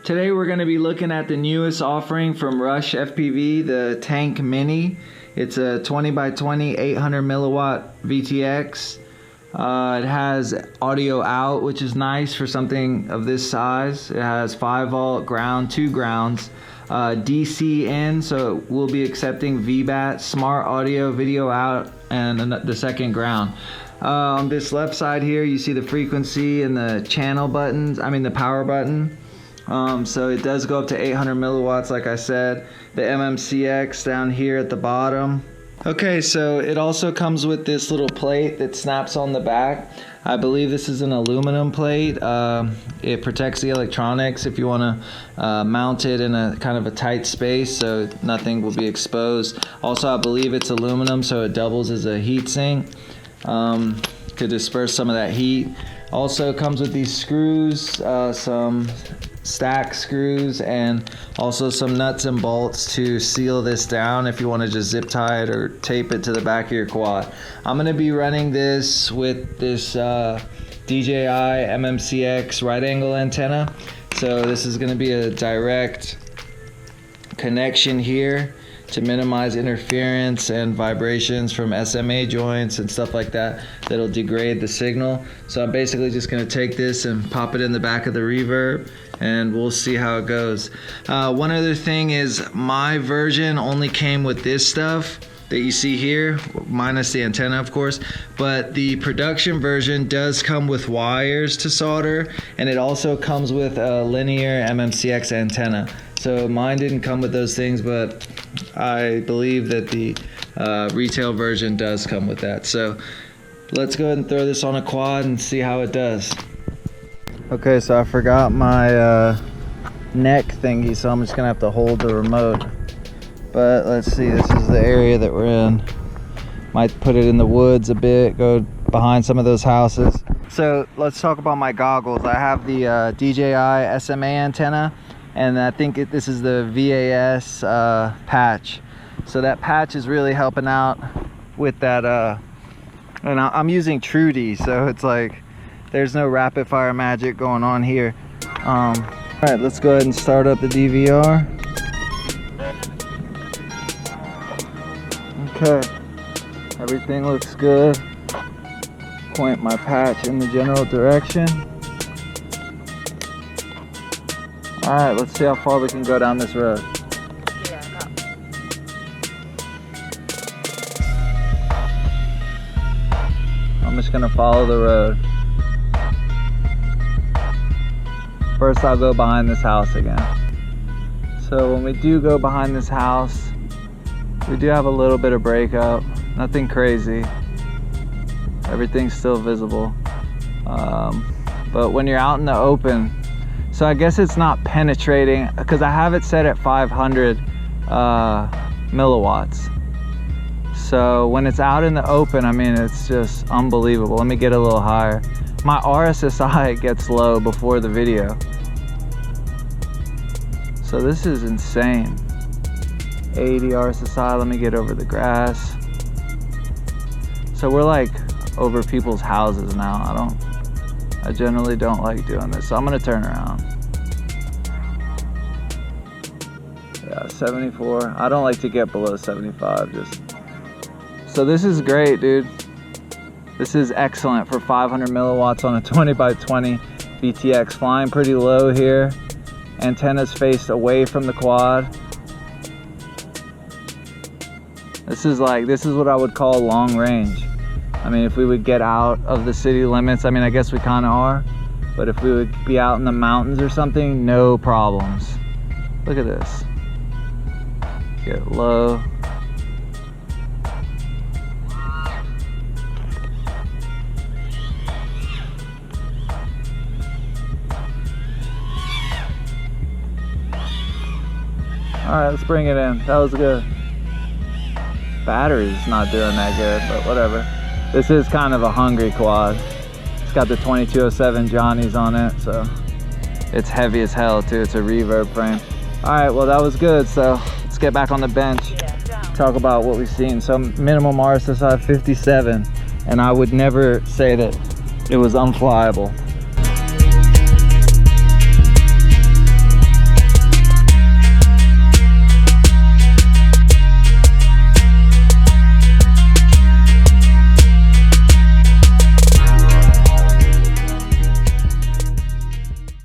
Today we're going to be looking at the newest offering from Rush FPV, the Tank Mini. It's a 20x20 800 milliwatt VTX. It has audio out, which is nice for something of this size. It has 5 volt ground, 2 grounds, DC in, so we'll be accepting VBAT, smart audio, video out, and the second ground. On this left side here, you see the frequency and the channel buttons, the power button. So it does go up to 800 milliwatts, like I said. The MMCX down here at the bottom. Okay, so it also comes with this little plate that snaps on the back. I believe this is an aluminum plate. It protects the electronics if you want to mount it in a kind of a tight space so nothing will be exposed. Also, I believe it's aluminum, so it doubles as a heat sink to disperse some of that heat. Also comes with these screws, some stack screws, and also some nuts and bolts to seal this down if you want to just zip tie it or tape it to the back of your quad. I'm going to be running this with this DJI MMCX right angle antenna. So this is going to be a direct connection here to minimize interference and vibrations from SMA joints and stuff like that that'll degrade the signal. So I'm basically just going to take this and pop it in the back of the reverb, and we'll see how it goes. One other thing is, my version only came with this stuff that you see here, minus the antenna of course, but the production version does come with wires to solder, and it also comes with a linear MMCX antenna. So mine didn't come with those things, but I believe that the retail version does come with that. So let's go ahead and throw this on a quad and see how it does. Okay, so I forgot my neck thingy, so I'm just gonna have to hold the remote. But let's see, this is the area that we're in. Might put it in the woods a bit, go behind some of those houses. So let's talk about my goggles. I have the DJI SMA antenna, and I think this is the VAS patch. So that patch is really helping out with that, and I'm using Trudy, so it's like there's no rapid fire magic going on here. All right, let's go ahead and start up the DVR. Okay, everything looks good. Point my patch in the general direction. All right, let's see how far we can go down this road. I'm just gonna follow the road. First, I'll go behind this house again. So when we do go behind this house, we do have a little bit of breakup. Nothing crazy. Everything's still visible. But when you're out in the open, so I guess it's not penetrating because I have it set at 500 milliwatts. So when it's out in the open, it's just unbelievable. Let me get a little higher. My RSSI gets low before the video. So this is insane. 80 RSSI, let me get over the grass. So we're like over people's houses now. I generally don't like doing this, so I'm gonna turn around. Yeah, 74. I don't like to get below 75. So this is great, dude. This is excellent for 500 milliwatts on a 20x20 VTX. Flying pretty low here. Antennas faced away from the quad. This is what I would call long range. If we would get out of the city limits, I guess we kind of are, but if we would be out in the mountains or something, no problems. Look at this. Get low. All right, let's bring it in. That was good. Battery's not doing that good, but whatever. This is kind of a hungry quad. It's got the 2207 Johnnies on it, so it's heavy as hell too. It's a reverb frame. All right, well that was good. So let's get back on the bench, talk about what we've seen. So minimum RSSI 57, and I would never say that it was unflyable.